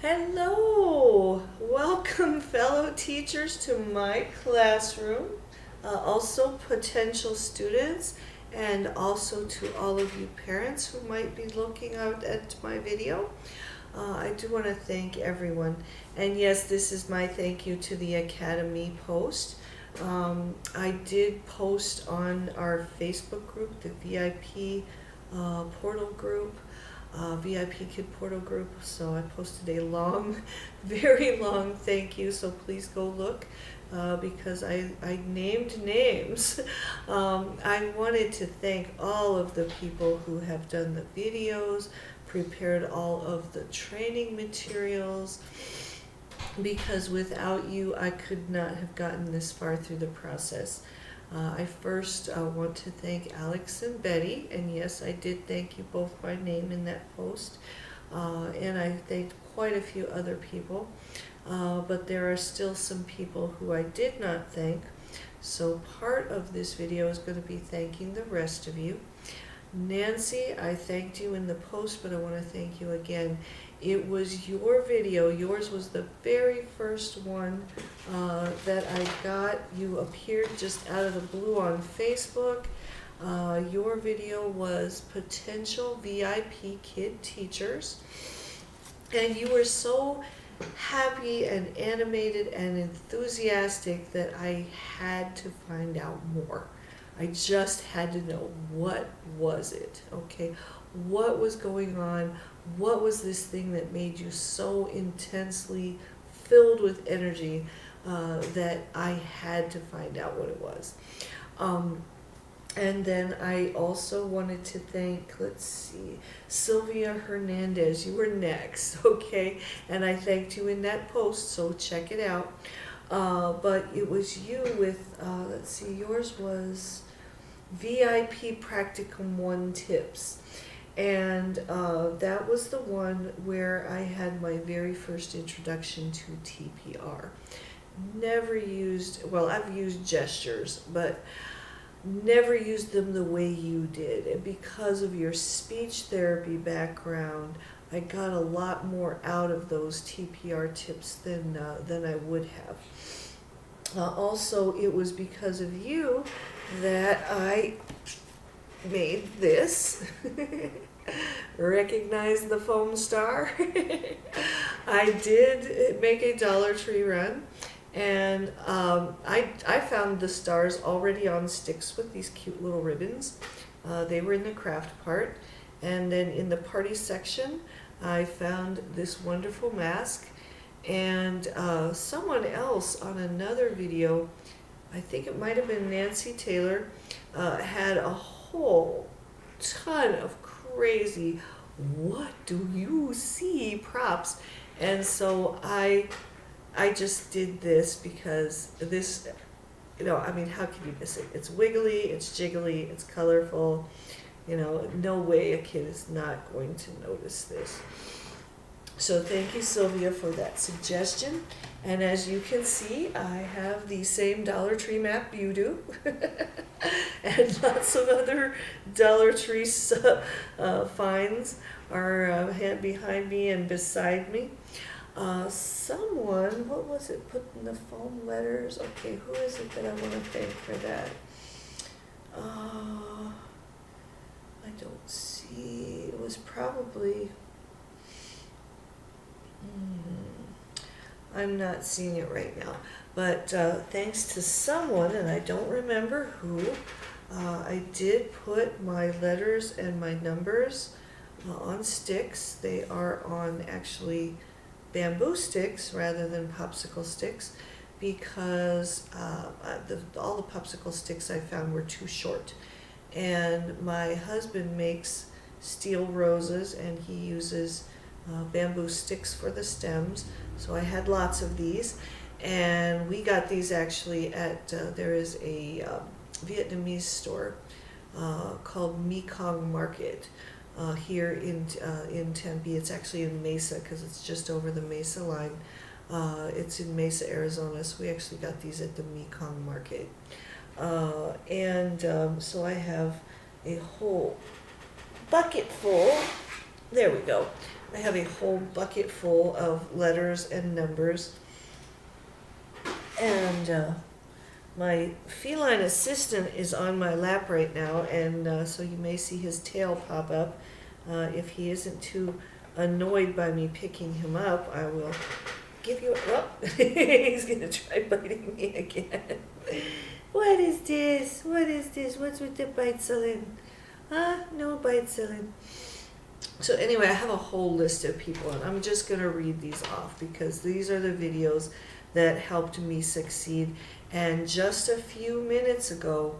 Hello! Welcome, fellow teachers, to my classroom. Also, potential students, and also to all of you parents who might be looking out at my video. I do want to thank everyone. And yes, this is my thank you to the Academy post. I did post on our Facebook group, the VIP portal group. VIPKid portal group, so I posted a long, very long thank you, so please go look because I named names. I wanted to thank all of the people who have done the videos, prepared all of the training materials, because without you I could not have gotten this far through the process. I first want to thank Alex and Betty, and yes, I did thank you both by name in that post, and I thanked quite a few other people, but there are still some people who I did not thank, so part of this video is going to be thanking the rest of you. Nancy, I thanked you in the post, but I want to thank you again. It was your video, yours was the very first one that I got. You appeared just out of the blue on Facebook. Your video was Potential VIPKid Teachers. And you were so happy and animated and enthusiastic that I had to find out more. I just had to know, what was it, okay? What was going on? What was this thing that made you so intensely filled with energy that I had to find out what it was? And then I also wanted to thank, let's see, Sylvia Hernandez. You were next, okay? And I thanked you in that post, so check it out. But it was you with, let's see, yours was VIPKid Practicum 1 tips. And that was the one where I had my very first introduction to TPR. Never used, well, I've used gestures, but never used them the way you did. And because of your speech therapy background, I got a lot more out of those TPR tips than I would have. Also, it was because of you that I made this. Recognize the foam star? I did make a Dollar Tree run, and I found the stars already on sticks with these cute little ribbons. They were in the craft part, and then in the party section I found this wonderful mask, and someone else on another video, I think it might have been Nancy Taylor, had a whole ton of crazy "what do you see" props, and so I just did this because this, you know, I mean, how can you miss it? It's wiggly, it's jiggly, it's colorful, you know, no way a kid is not going to notice this. So thank you, Sylvia, for that suggestion. And as you can see, I have the same Dollar Tree map you do, and lots of other Dollar Tree finds are behind me and beside me. Someone, what was it, put in the foam letters? Okay, who is it that I want to thank for that? I don't see. It was probably... I'm not seeing it right now, but thanks to someone, and I don't remember who, I did put my letters and my numbers on sticks. They are on actually bamboo sticks rather than popsicle sticks, because all the popsicle sticks I found were too short, and my husband makes steel roses and he uses bamboo sticks for the stems, so I had lots of these, and we got these actually at there is a Vietnamese store called Mekong Market here in Tempe. It's actually in Mesa because it's just over the Mesa line. It's in Mesa, Arizona, so we actually got these at the Mekong Market, so I have a whole bucket full There we go. I have a whole bucket full of letters and numbers. And my feline assistant is on my lap right now, and so you may see his tail pop up. If he isn't too annoyed by me picking him up, I will give you a... Oh, he's going to try biting me again. What is this? What is this? What's with the bite-selling? No bite-selling. So anyway, I have a whole list of people, and I'm just going to read these off because these are the videos that helped me succeed. And just a few minutes ago,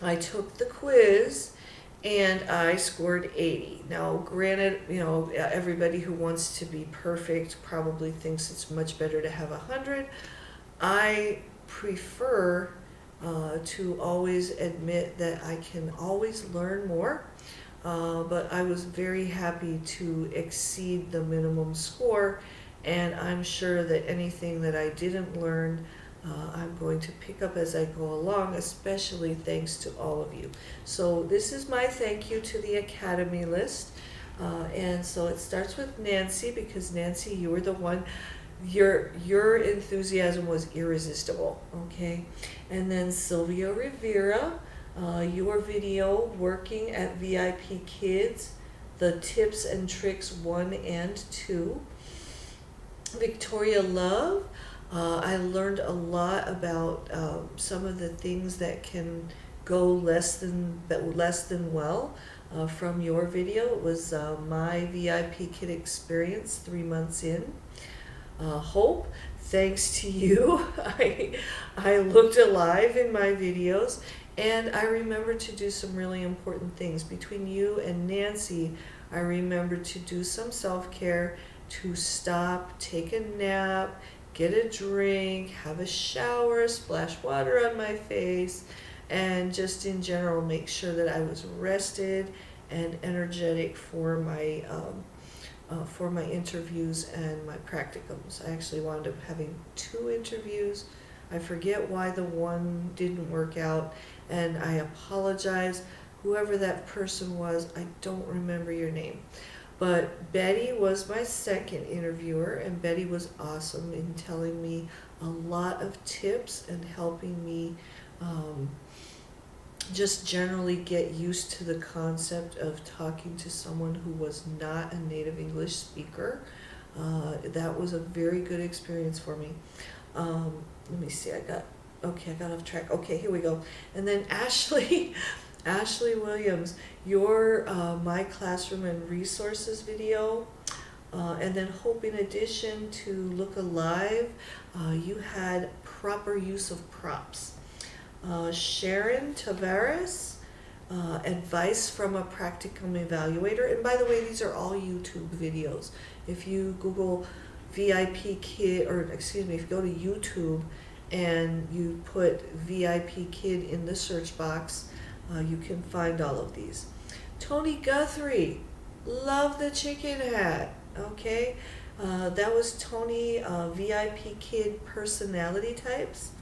I took the quiz and I scored 80. Now, granted, you know, everybody who wants to be perfect probably thinks it's much better to have 100. I prefer to always admit that I can always learn more, but I was very happy to exceed the minimum score, and I'm sure that anything that I didn't learn, I'm going to pick up as I go along, especially thanks to all of you. So this is my thank you to the Academy list. And so it starts with Nancy, because Nancy, you were the one, your enthusiasm was irresistible, okay? And then Sylvia Rivera, your video working at VIP Kids, the tips and tricks 1 and 2. Victoria Love, I learned a lot about some of the things that can go less than well from your video. It was my VIP Kid experience 3 months in. Hope, thanks to you, I looked alive in my videos, and I remembered to do some really important things. Between you and Nancy, I remembered to do some self-care, to stop, take a nap, get a drink, have a shower, splash water on my face, and just in general make sure that I was rested and energetic for my interviews and my practicums. I actually wound up having 2 interviews. I forget why the one didn't work out, and I apologize. Whoever that person was, I don't remember your name. But Betty was my second interviewer, and Betty was awesome in telling me a lot of tips and helping me just generally get used to the concept of talking to someone who was not a native English speaker. That was a very good experience for me. Let me see, I got off track. Okay, here we go. And then Ashley Williams, your My Classroom and Resources video, and then Hope, in addition to Look Alive, you had proper use of props. Sharon Tavares, Advice from a Practicum Evaluator, and by the way, these are all YouTube videos. If you Google VIPKid, or excuse me, if you go to YouTube and you put VIPKid in the search box, you can find all of these. Tony Guthrie, love the chicken hat. Okay, that was Tony, VIPKid Personality Types.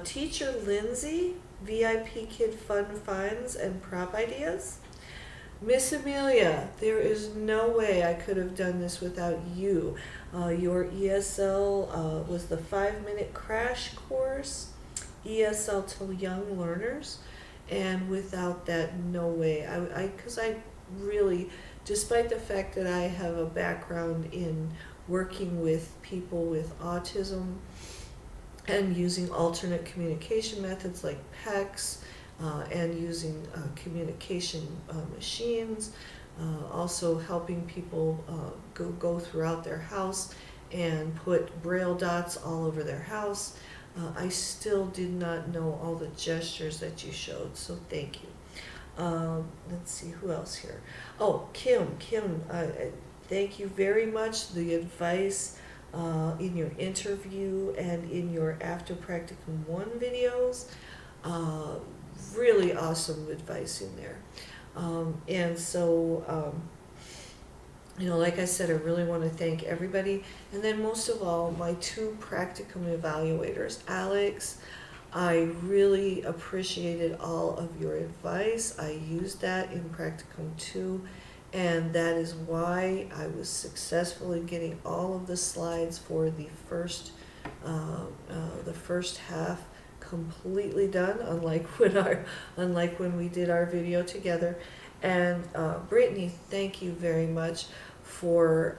Teacher Lindsay, VIPKid Fun Finds and Prop Ideas. Miss Amelia, there is no way I could have done this without you. Your ESL was the 5-minute crash course, ESL to young learners. And without that, no way. Because I really, despite the fact that I have a background in working with people with autism and using alternate communication methods like PECs, and using communication machines, also helping people go throughout their house and put braille dots all over their house, I still did not know all the gestures that you showed, so thank you. Let's see, who else here? Oh, Kim, thank you very much. The advice in your interview and in your After Practicum 1 videos, really awesome advice in there. And so, you know, like I said, I really want to thank everybody. And then most of all, my 2 practicum evaluators. Alex, I really appreciated all of your advice. I used that in practicum 2, and that is why I was successful in getting all of the slides for the first half completely done, unlike when we did our video together. And Brittney, thank you very much for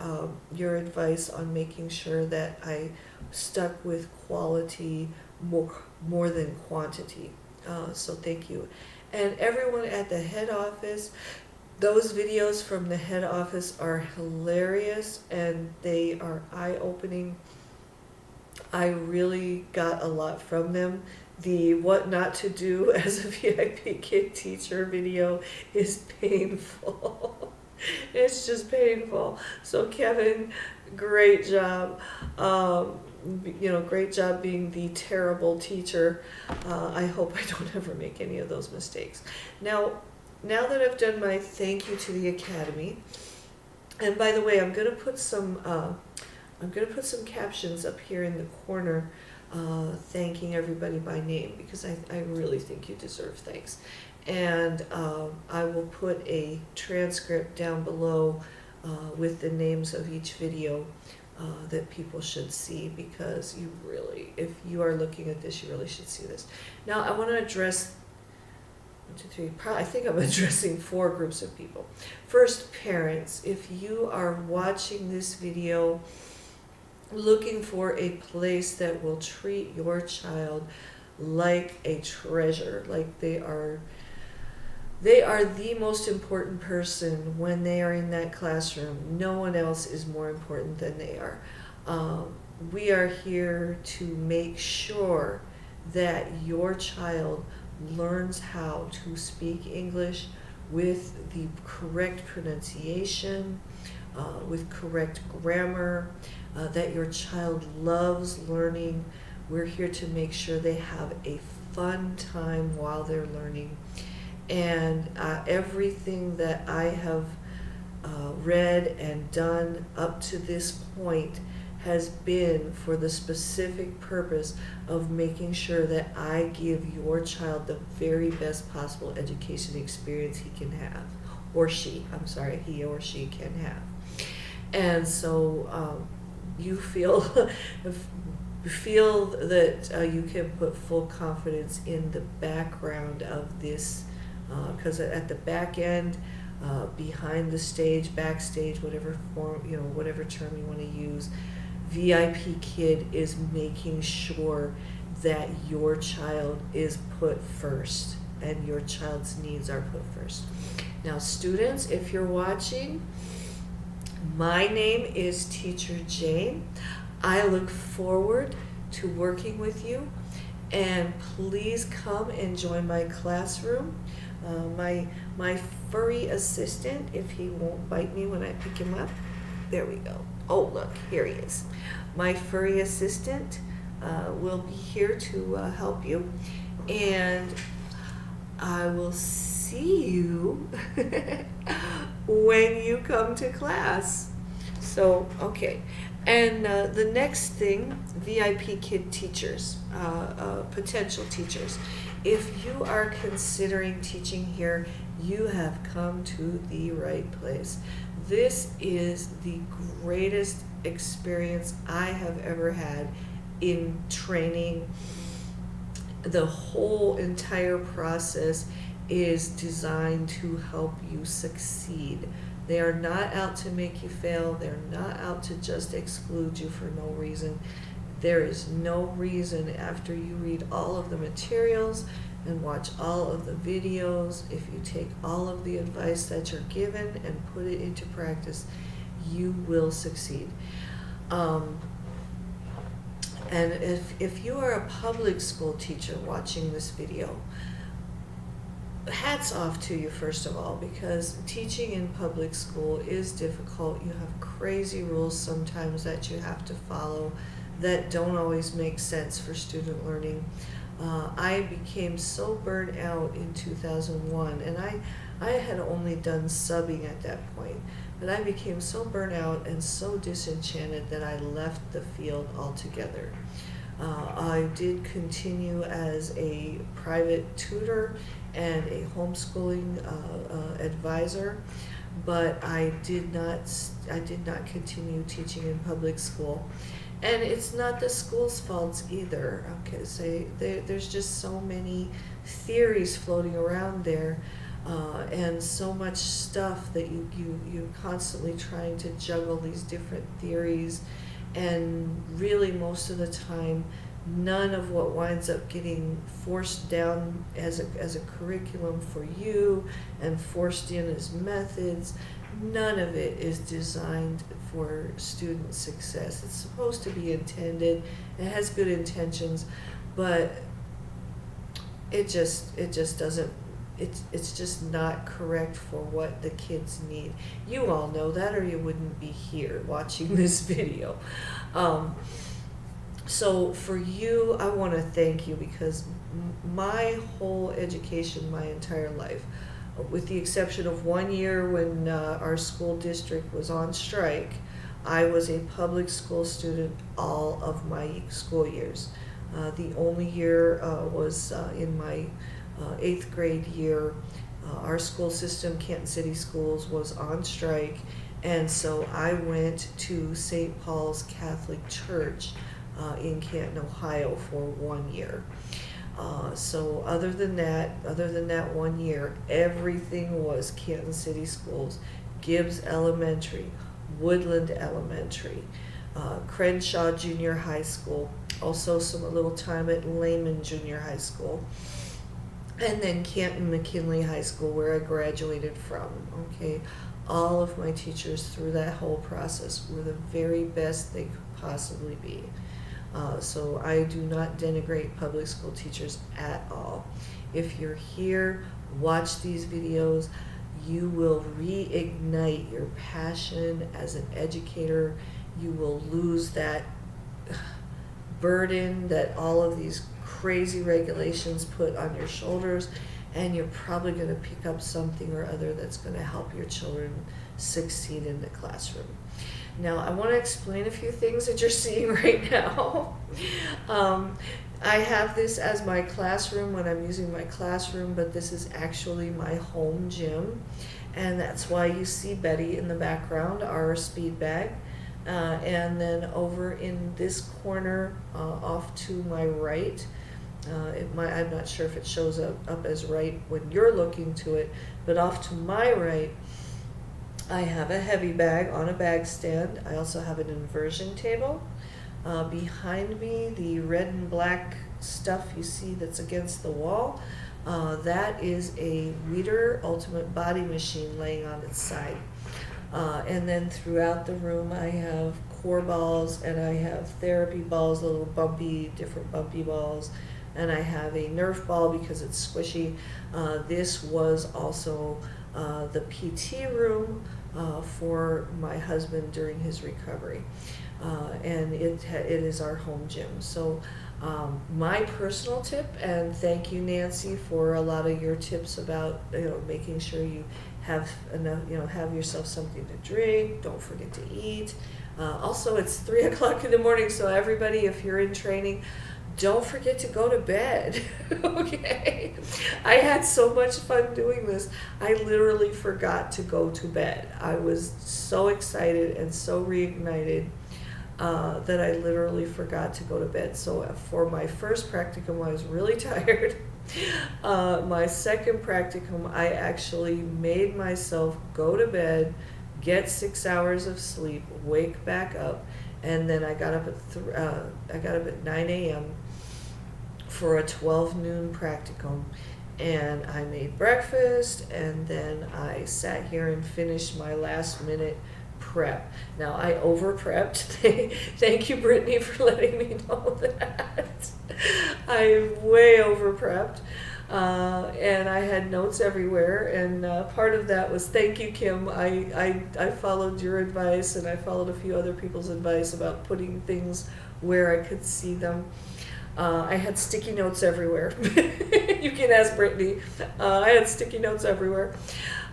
your advice on making sure that I stuck with quality more than quantity. So thank you. And everyone at the head office, those videos from the head office are hilarious and they are eye-opening. I really got a lot from them. The what not to do as a VIPKid teacher video is painful. It's just painful. So Kevin, great job. Great job being the terrible teacher. I hope I don't ever make any of those mistakes. Now that I've done my thank you to the Academy, and by the way, I'm gonna put some captions up here in the corner, thanking everybody by name, because I really think you deserve thanks. And I will put a transcript down below with the names of each video that people should see, because if you are looking at this, you really should see this. Now I want to address 1, 2, 3, I think I'm addressing 4 groups of people. First, parents, if you are watching this video looking for a place that will treat your child like a treasure, like they are the most important person when they are in that classroom. No one else is more important than they are. We are here to make sure that your child learns how to speak English with the correct pronunciation, with correct grammar, that your child loves learning. We're here to make sure they have a fun time while they're learning. And everything that I have read and done up to this point has been for the specific purpose of making sure that I give your child the very best possible education experience he can have, or she, I'm sorry, he or she can have. And so you feel that you can put full confidence in the background of this, because at the back end, behind the stage, backstage, whatever form, whatever term you want to use, VIPKid is making sure that your child is put first and your child's needs are put first. Now, students, if you're watching, my name is Teacher Jane. I look forward to working with you, and please come and join my classroom. My furry assistant, if he won't bite me when I pick him up, there we go. Oh, look, here he is. My furry assistant will be here to help you, and I will see you when you come to class. So, okay. And the next thing, VIPKid teachers, potential teachers. If you are considering teaching here, you have come to the right place. This is the greatest experience I have ever had in training. The whole entire process is designed to help you succeed. They are not out to make you fail. They're not out to just exclude you for no reason. There is no reason, after you read all of the materials and watch all of the videos, if you take all of the advice that you're given and put it into practice, you will succeed. And if you are a public school teacher watching this video, hats off to you, first of all, because teaching in public school is difficult. You have crazy rules sometimes that you have to follow that don't always make sense for student learning. I became so burnt out in 2001, and I had only done subbing at that point, but I became so burnt out and so disenchanted that I left the field altogether. I did continue as a private tutor and a homeschooling advisor, but I did not continue teaching in public school. And it's not the school's faults either. Okay, so there's just so many theories floating around there, and so much stuff that you're constantly trying to juggle these different theories, and really most of the time none of what winds up getting forced down as a curriculum for you and forced in as methods, none of it is designed for student success. It's supposed to be intended, it has good intentions, but it just doesn't, it's just not correct for what the kids need. You all know that, or you wouldn't be here watching this video. So for you, I want to thank you, because my whole education, my entire life, with the exception of 1 year when our school district was on strike, I was a public school student all of my school years. The only year was in my 8th grade year. Our school system, Canton City Schools, was on strike, and so I went to St. Paul's Catholic Church in Canton, Ohio for 1 year. So other than that 1 year, everything was Canton City Schools, Gibbs Elementary, Woodland Elementary, Crenshaw Junior High School, also a little time at Lehman Junior High School, and then Canton McKinley High School, where I graduated from. Okay, all of my teachers through that whole process were the very best they could possibly be. So I do not denigrate public school teachers at all. If you're here, watch these videos, you will reignite your passion as an educator. You will lose that burden that all of these crazy regulations put on your shoulders, and you're probably going to pick up something or other that's going to help your children succeed in the classroom. Now, I want to explain a few things that you're seeing right now. I have this as my classroom when I'm using my classroom, but this is actually my home gym, and that's why you see Betty in the background, our speed bag. And then over in this corner, off to my right, I'm not sure if it shows up as right when you're looking to it, but off to my right, I have a heavy bag on a bag stand. I also have an inversion table. Behind me, the red and black stuff you see that's against the wall, that is a Weider Ultimate Body Machine laying on its side. And then throughout the room, I have core balls, and I have therapy balls, the little different bumpy balls, and I have a Nerf ball because it's squishy. This was also the PT room for my husband during his recovery, and it is our home gym. So my personal tip, and thank you, Nancy, for a lot of your tips about making sure you have enough, have yourself something to drink. Don't forget to eat. Also, it's 3 o'clock in the morning, so everybody, if you're in training, don't forget to go to bed. Okay, I had so much fun doing this. I literally forgot to go to bed. I was so excited and so reignited that I literally forgot to go to bed. So for my first practicum, I was really tired. My second practicum, I actually made myself go to bed, get 6 hours of sleep, wake back up, and then I got up at 9 a.m. for a 12 noon practicum, and I made breakfast, and then I sat here and finished my last minute prep. Now, I over prepped. Thank you, Brittney, for letting me know that. I way over prepped, and I had notes everywhere, and part of that was thank you, Kim. I followed your advice, and I followed a few other people's advice about putting things where I could see them. I had sticky notes everywhere. You can ask Brittney. I had sticky notes everywhere.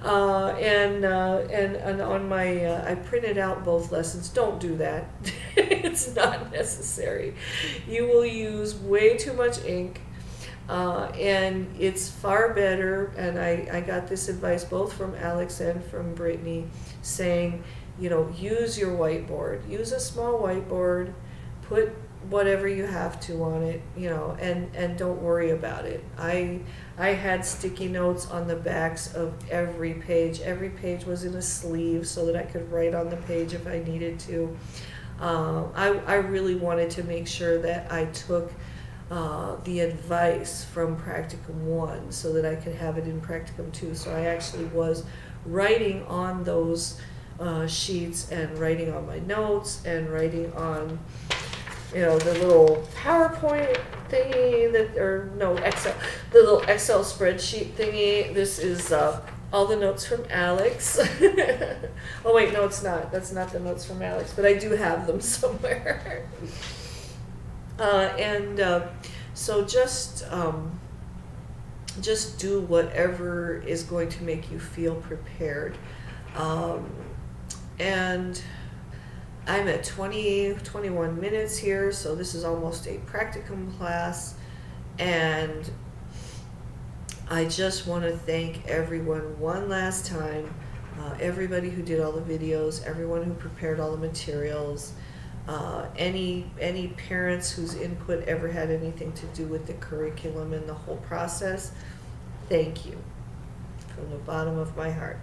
And on my, I printed out both lessons. Don't do that. It's not necessary. You will use way too much ink. And it's far better, and I got this advice both from Alex and from Brittney, saying, you know, use your whiteboard. Use a small whiteboard, put whatever you have to on it, you know, and don't worry about it. I had sticky notes on the backs of every page. Every page was in a sleeve so that I could write on the page if I needed to. I really wanted to make sure that I took the advice from Practicum I so that I could have it in Practicum II. So I actually was writing on those sheets and writing on my notes and writing on, you know, the little PowerPoint thingy that, or no, Excel, the little Excel spreadsheet thingy. This is all the notes from Alex. Oh wait, no, it's not. That's not the notes from Alex, but I do have them somewhere. So just do whatever is going to make you feel prepared. And I'm at 21 minutes here, so this is almost a practicum class, and I just want to thank everyone one last time, everybody who did all the videos, everyone who prepared all the materials, any parents whose input ever had anything to do with the curriculum and the whole process. Thank you from the bottom of my heart.